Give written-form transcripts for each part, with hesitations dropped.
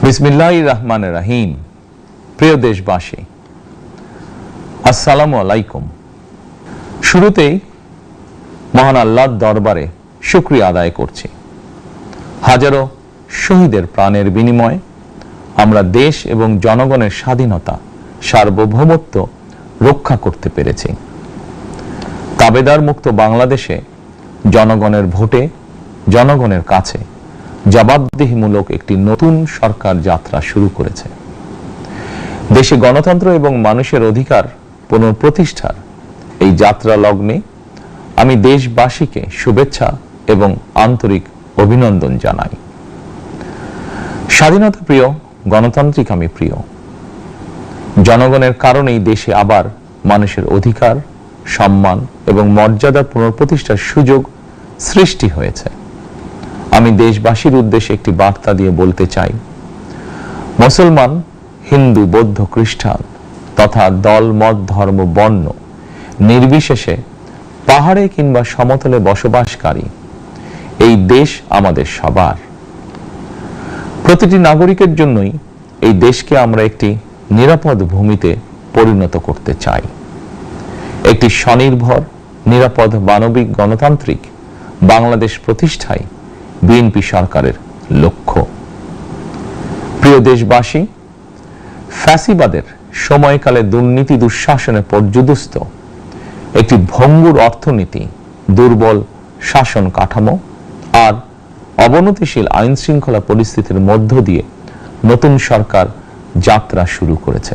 বিসমিল্লাহির রহমানির রহিম। প্রিয় দেশবাসী, আসসালামু আলাইকুম। শুরুতেই মহান আল্লাহর দরবারে শুকরিয়া আদায় করছি। হাজারো শহীদের প্রাণের বিনিময়ে আমরা দেশ এবং জনগণের স্বাধীনতা, সার্বভৌমত্ব রক্ষা করতে পেরেছি। তাবেদার মুক্ত বাংলাদেশে জনগণের ভোটে জনগণের কাছে জবাবদিহিমূলক একটি নতুন সরকার যাত্রা শুরু করেছে। দেশে গণতন্ত্র এবং মানুষের অধিকার পুনঃপ্রতিষ্ঠার এই যাত্রা লগ্নে আমি দেশবাসীকে শুভেচ্ছা এবং আন্তরিক অভিনন্দন জানাই। স্বাধীনতা প্রিয়, গণতান্ত্রিক আমি প্রিয়। জনগণের কারণেই দেশে আবার মানুষের অধিকার, সম্মান এবং মর্যাদা পুনঃপ্রতিষ্ঠার সুযোগ সৃষ্টি হয়েছে। আমি দেশবাসীর উদ্দেশ্যে একটি বার্তা দিয়ে বলতে চাই, মুসলমান, হিন্দু, বৌদ্ধ, খ্রিস্টান তথা দল, মত, ধর্ম, বর্ণ নির্বিশেষে পাহাড়ে কিংবা সমতলে বসবাসকারী এই দেশ আমাদের সবার। প্রতিটি নাগরিকের জন্যই এই দেশকে আমরা একটি নিরাপদ ভূমিতে পরিণত করতে চাই। একটি স্বনির্ভর, নিরাপদ, মানবিক, গণতান্ত্রিক বাংলাদেশ প্রতিষ্ঠায় বিএনপি সরকারের লক্ষ্য। প্রিয় দেশবাসী, ফ্যাসিবাদের সময়কালে দুর্নীতি, দুঃশাসনে পর্যুদস্ত একটি ভঙ্গুর অর্থনীতি, দুর্বল শাসন কাঠামো আর অবনতিশীল আইন শৃঙ্খলা পরিস্থিতির মধ্য দিয়ে নতুন সরকার যাত্রা শুরু করেছে।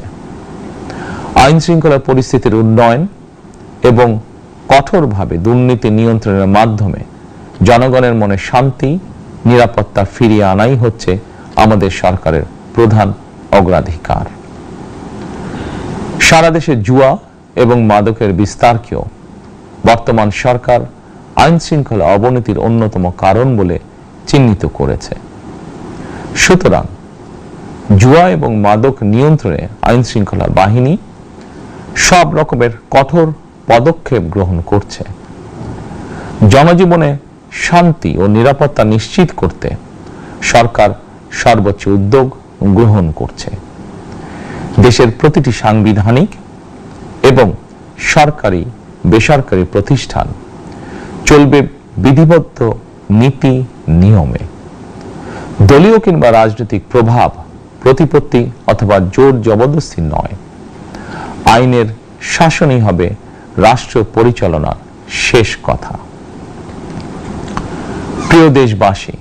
আইন শৃঙ্খলা পরিস্থিতির উন্নয়ন এবং কঠোরভাবে দুর্নীতি নিয়ন্ত্রণের মাধ্যমে জনগণের মনে শান্তি, নিরাপত্তা ফিরিয়ে আনাই হচ্ছে আমাদের সরকারের প্রধান অগ্রাধিকার। সারা দেশে জুয়া এবং মাদকের বিস্তারকেও বর্তমান সরকার আইন শৃঙ্খলা অবনতির অন্যতম কারণ বলে চিহ্নিত করেছে। সুতরাং জুয়া এবং মাদক নিয়ন্ত্রণে আইন শৃঙ্খলা বাহিনী সব রকমের কঠোর পদক্ষেপ গ্রহণ করছে। জনজীবনে শান্তি ও নিরাপত্তা নিশ্চিত করতে সরকার সর্বোচ্চ উদ্যোগ গ্রহণ করছে। দেশের প্রতিটি সাংবিধানিক এবং সরকারি, বেসরকারি প্রতিষ্ঠান চলবে বিধিবদ্ধ নীতি নিয়মে। দলীয় কিংবা রাজনৈতিক প্রভাব, প্রতিপত্তি অথবা জোর জবরদস্তি নয়। আইনের শাসনই হবে রাষ্ট্র পরিচালনার শেষ কথা। প্রিয় দেশবাসী,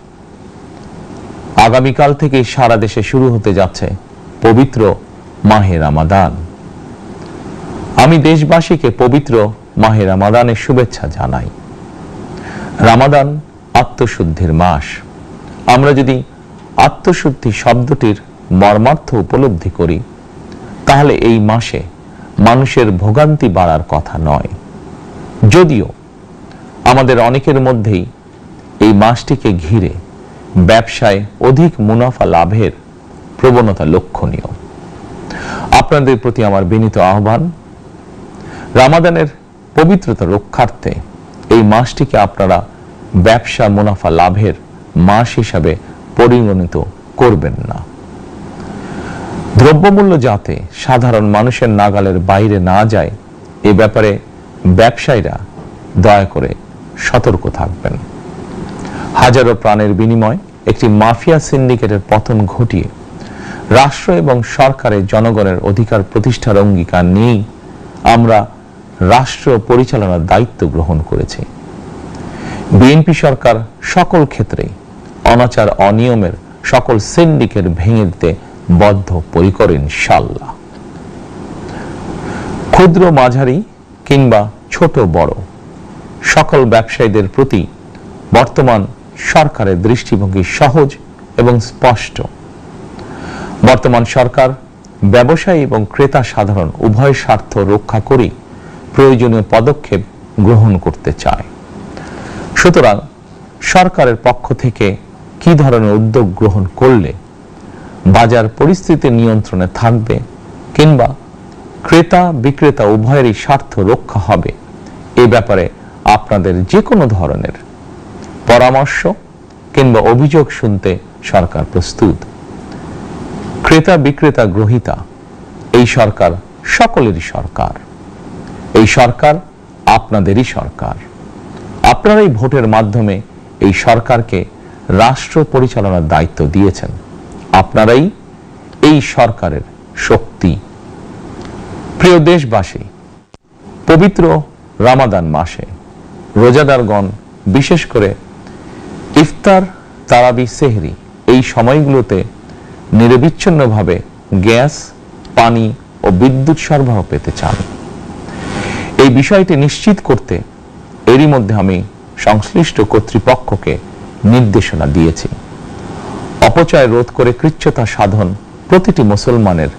আগামীকাল থেকে সারা দেশে শুরু হতে যাচ্ছে পবিত্র মাহে রমাদান। আমি দেশবাসীকে পবিত্র মাহে রমাদানের শুভেচ্ছা জানাই। রমাদান আত্মশুদ্ধির মাস। আমরা যদি আত্মশুদ্ধি শব্দটির মর্মার্থ উপলব্ধি করি, তাহলে এই মাসে মানুষের ভোগান্তি বাড়ার কথা নয়। যদিও আমাদের অনেকের মধ্যেই এই মাসটিকে ঘিরে ব্যবসায় অধিক মুনাফা লাভের প্রবণতা লক্ষণীয়। আপনাদের প্রতি আমার বিনীত আহ্বান, রমাদানের পবিত্রতা রক্ষার্থে এই মাসটিকে আপনারা ব্যবসা মুনাফা লাভের মাস হিসাবে পরিগণিত করবেন না। দ্রব্যমূল্য যাতে সাধারণ মানুষের নাগালের বাইরে না যায়, এ ব্যাপারে ব্যবসায়ীরা দয়া করে সতর্ক থাকবেন। হাজারো প্রাণের বিনিময়ে একটি মাফিয়া সিন্ডিকেটের পতন ঘটিয়ে রাষ্ট্র এবং সরকারের জনগণের অধিকার প্রতিষ্ঠার অঙ্গীকার নিয়েই আমরা রাষ্ট্র পরিচালনার দায়িত্ব গ্রহণ করেছি। বিএনপি সরকার সকল ক্ষেত্রে অনাচার, অনিয়মের সকল সিন্ডিকেট ভেঙে দিতে বদ্ধপরিকর ইনশাআল্লাহ। ক্ষুদ্র, মাঝারি কিংবা ছোট বড় সকল ব্যবসায়ীদের প্রতি বর্তমান সরকারের দৃষ্টিভঙ্গি সহজ এবং স্পষ্ট। বর্তমান সরকার ব্যবসায়ী এবং ক্রেতা সাধারণ উভয় স্বার্থ রক্ষা করে প্রয়োজনীয় পদক্ষেপ গ্রহণ করতে চায়। সুতরাং সরকারের পক্ষ থেকে কি ধরনের উদ্যোগ গ্রহণ করলে বাজার পরিস্থিতি নিয়ন্ত্রণে থাকবে কিংবা ক্রেতা বিক্রেতা উভয়েরই স্বার্থ রক্ষা হবে, এ ব্যাপারে আপনাদের যে কোনো ধরনের পরামর্শ কিংবা অভিযোগ শুনতে সরকার প্রস্তুত। ক্রেতা বিক্রেতা গ্রহীতা এই সরকার সকলেরই সরকার। এই সরকার আপনাদেরই সরকার। আপনারাই ভোটের মাধ্যমে এই সরকারকে রাষ্ট্র পরিচালনার দায়িত্ব দিয়েছেন। আপনারাই এই সরকারের শক্তি। প্রিয় দেশবাসী, পবিত্র রমাদান মাসে রোজাদারগণ বিশেষ করে ইফতার, তারাবি, সেহরি এই সময়গুলোতে নিরবিচ্ছিন্নভাবে গ্যাস, পানি ও বিদ্যুৎ সরবরাহ পেতে চান। এই বিষয়টি নিশ্চিত করতে এরই মধ্যে আমি সংশ্লিষ্ট কর্তৃপক্ষকে নির্দেশনা দিয়েছি। অপচয় রোধ করে কৃচ্ছতা সাধন প্রতিটি মুসলমানের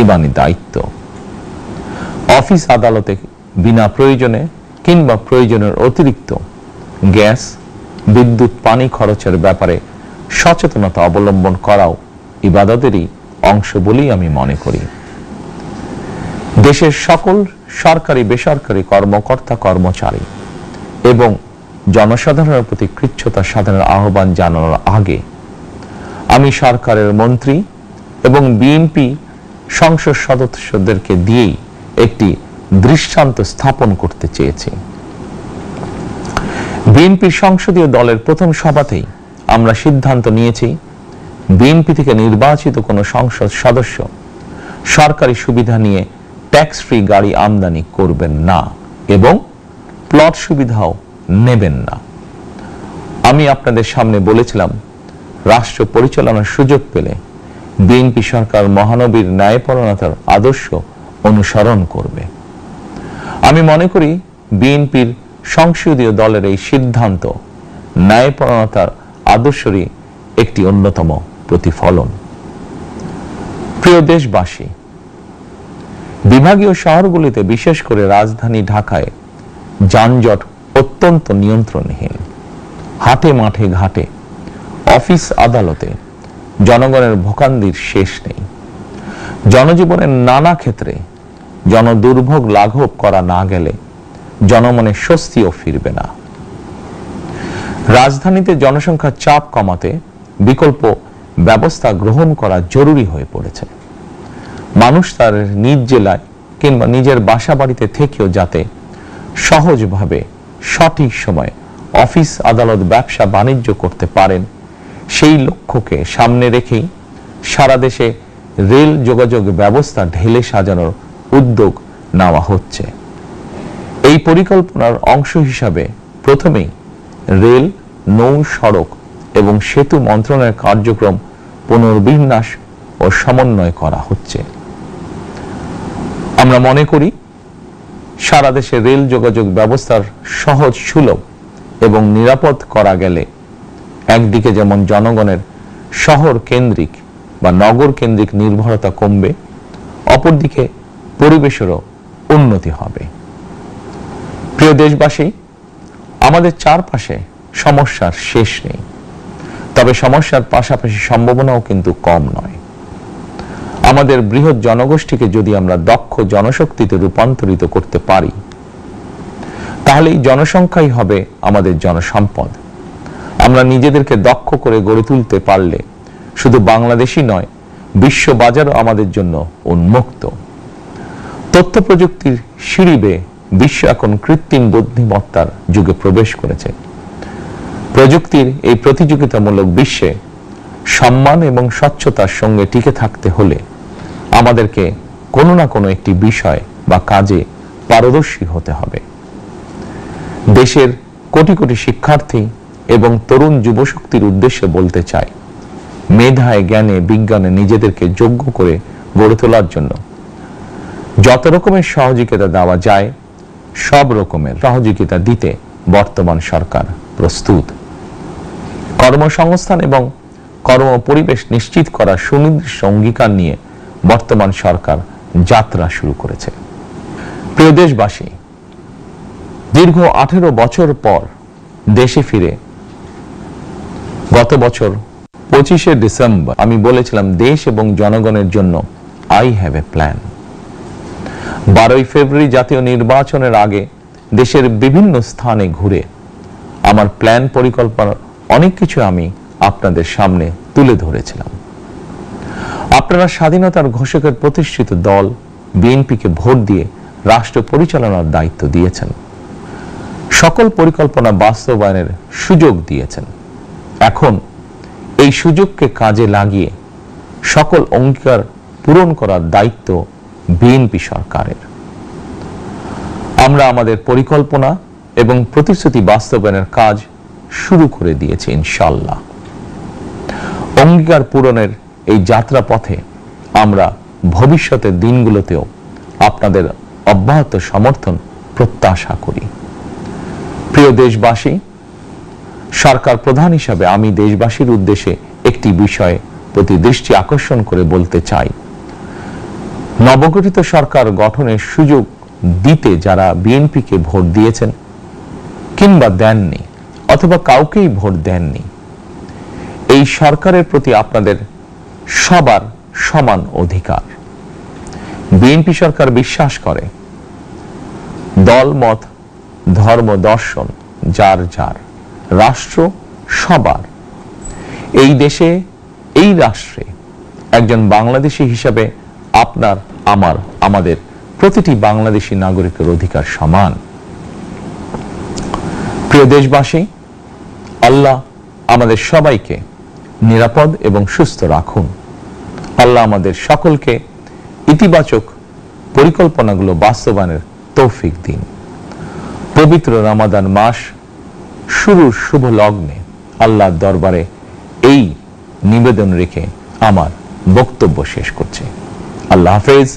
ঈমানি দায়িত্ব। অফিস আদালতে বিনা প্রয়োজনে কিংবা প্রয়োজনের অতিরিক্ত গ্যাস, বিদ্যুৎ, পানি খরচের ব্যাপারে সচেতনতা অবলম্বন করাও ইবাদতেরই অংশ বলেই আমি মনে করি। দেশের সকল সরকারি বেসরকারি কর্মকর্তা কর্মচারী এবং জনসাধারণের প্রতি কৃচ্ছতা সাধনের আহ্বান জানানোর আগে আমি সরকারের মন্ত্রী এবং বিএনপি সংসদ সদস্যদেরকে দিয়েই একটি দৃষ্টান্ত স্থাপন করতে চেয়েছি। বিএনপি সংসদীয় দলের প্রথম সভাতেই আমরা সিদ্ধান্ত নিয়েছি, বিএনপি থেকে নির্বাচিত কোনো সংসদ সদস্য সরকারি সুবিধা নিয়ে ট্যাক্স ফ্রি গাড়ি আমদানি করবেন না এবং প্লট সুবিধাও নেবেন না। আমি আপনাদের সামনে বলেছিলাম, রাষ্ট্র পরিচালনার সুযোগ পেলে বিএনপি সরকার মহানবীর ন্যায়পরায়ণতার আদর্শ অনুসরণ করবে। আমি মনে করি বিএনপির সংসদীয় দলের এই সিদ্ধান্ত ন্যায়পরায়ণতার আদর্শেরই একটি অন্যতম প্রতিফলন। প্রিয় দেশবাসী, বিভাগীয় শহরগুলিতে বিশেষ করে রাজধানী ঢাকায় যানজট অত্যন্ত নিয়ন্ত্রণহীন। হাটে মাঠে ঘাটে, অফিস আদালতে জনগণের ভোগান্তির শেষ নেই। জনজীবনের নানা ক্ষেত্রে জনদুর্ভোগ লাঘব করা না গেলে জনমনে স্বস্তিও ফিরবে না। রাজধানীতে জনসংখ্যার চাপ কমাতে বিকল্প ব্যবস্থা গ্রহণ করা জরুরি হয়ে পড়েছে। মানুষ তার নিজ জেলায় কিংবা নিজের বাসা বাড়িতে থেকেও যাতে সহজভাবে সঠিক সময়ে অফিস, আদালত, ব্যবসা বাণিজ্য করতে পারেন, সেই লক্ষ্যকে সামনে রেখেই সারা দেশে রেল যোগাযোগ ব্যবস্থা ঢেলে সাজানোর উদ্যোগ নেওয়া হচ্ছে। এই পরিকল্পনার অংশ হিসাবে প্রথমেই রেল, নৌ, সড়ক এবং সেতু মন্ত্রণালয়ের কার্যক্রম পুনর্বিন্যাস ও সমন্বয় করা হচ্ছে। আমরা মনে করি সারা দেশে রেল যোগাযোগ ব্যবস্থার সহজ, সুলভ এবং নিরাপদ করা গেলে একদিকে যেমন জনগণের শহর কেন্দ্রিক বা নগর কেন্দ্রিক নির্ভরতা কমবে, অপরদিকে পরিবেশেরও উন্নতি হবে। প্রিয় দেশবাসী, আমাদের চারপাশে সমস্যার শেষ নেই, তবে সমস্যার পাশাপাশি সম্ভাবনাও কিন্তু কম নয়। আমাদের বৃহৎ জনগোষ্ঠীকে যদি আমরা দক্ষ জনশক্তিতে রূপান্তরিত করতে পারি, তাহলে এই জনসংখ্যাই হবে আমাদের জনসম্পদ। আমরা নিজেদেরকে দক্ষ করে গড়ে তুলতে পারলে শুধু বাংলাদেশই নয়, বিশ্ব বাজারও আমাদের জন্য উন্মুক্ত। তথ্য প্রযুক্তির সিঁড়ি বেয়ে বিশ্ব এখন কৃত্রিম বুদ্ধিমত্তার যুগে প্রবেশ করেছে। প্রযুক্তির এই প্রতিযোগিতামূলক বিশ্বে সম্মান এবং স্বচ্ছতার সঙ্গে টিকে থাকতে হলে আমাদেরকে কোনো না কোনো একটি বিষয় বা কাজে পারদর্শী হতে হবে। দেশের কোটি কোটি শিক্ষার্থী এবং তরুণ যুবশক্তির উদ্দেশ্যে বলতে চাই, মেধায়, জ্ঞানে, বিজ্ঞানে নিজেদেরকে যোগ্য করে গড়ে তোলার জন্য যত রকমের সহযোগিতা দেওয়া যায়, সব রকমের সহযোগিতা দিতে বর্তমান সরকার প্রস্তুত। কর্মসংস্থান এবং কর্ম পরিবেশ নিশ্চিত করার সুনির্দিষ্ট অঙ্গীকার নিয়ে বর্তমান সরকার যাত্রা শুরু করেছে। প্রিয় দেশবাসী, দীর্ঘ 18 বছর পর দেশে ফিরে গত বছর 25শে ডিসেম্বর আমি বলেছিলাম, দেশ এবং জনগণের জন্য আই হ্যাভ এ প্ল্যান। 12ই ফেব্রুয়ারি জাতীয় নির্বাচনের আগে দেশের বিভিন্ন স্থানে ঘুরে আমার প্ল্যান, পরিকল্পনার অনেক কিছু আমি আপনাদের সামনে তুলে ধরেছিলাম। আপনারা স্বাধীনতার ঘোষকের প্রতিষ্ঠিত দল বিএনপিকে ভোট দিয়ে রাষ্ট্র পরিচালনার দায়িত্ব দিয়েছেন, সকল পরিকল্পনা বাস্তবায়নের সুযোগ দিয়েছেন। এখন এই সুযোগকে কাজে লাগিয়ে সকল অঙ্গীকার পূরণ করার দায়িত্ব বিএনপি সরকারের। আমরা আমাদের পরিকল্পনা এবং প্রতিশ্রুতি বাস্তবায়নের কাজ শুরু করে দিয়েছি ইনশাআল্লাহ। অঙ্গীকার পূরণের এই যাত্রা পথে আমরা ভবিষ্যতের দিনগুলোতেও আপনাদের অব্যাহত সমর্থন প্রত্যাশা করি। প্রিয় দেশবাসী, সরকার প্রধান হিসাবে আমি দেশবাসীর উদ্দেশ্যে একটি বিষয়ে প্রতি দৃষ্টি আকর্ষণ করে বলতে চাই। নবগঠিত সরকার গঠনের সুযোগ দিতে যারা বিএনপিকে ভোট দিয়েছেন কিংবা দেননি অথবা কাউকেই ভোট দেননি, এই সরকারের প্রতি আপনাদের সবার সমান অধিকার। বিএনপি সরকার বিশ্বাস করে দল মত ধর্ম দর্শন যার যার, রাষ্ট্র সবার। এই দেশে এই রাষ্ট্রে একজন বাংলাদেশী হিসাবে আপনার আমার আমাদের প্রতিটি বাংলাদেশী নাগরিকের অধিকার সমান। প্রিয় দেশবাসী, আল্লাহ আমাদের সবাইকে নিরাপদ এবং সুস্থ রাখুন। আল্লাহ আমাদের সকলকে ইতিবাচক পরিকল্পনাগুলো বাস্তবায়নের তৌফিক দিন। পবিত্র রমাদান মাস শুরুর শুভ লগ্নে আল্লাহর দরবারে এই নিবেদন রেখে আমার বক্তব্য শেষ করছি। আল্লাহ হাফেজ।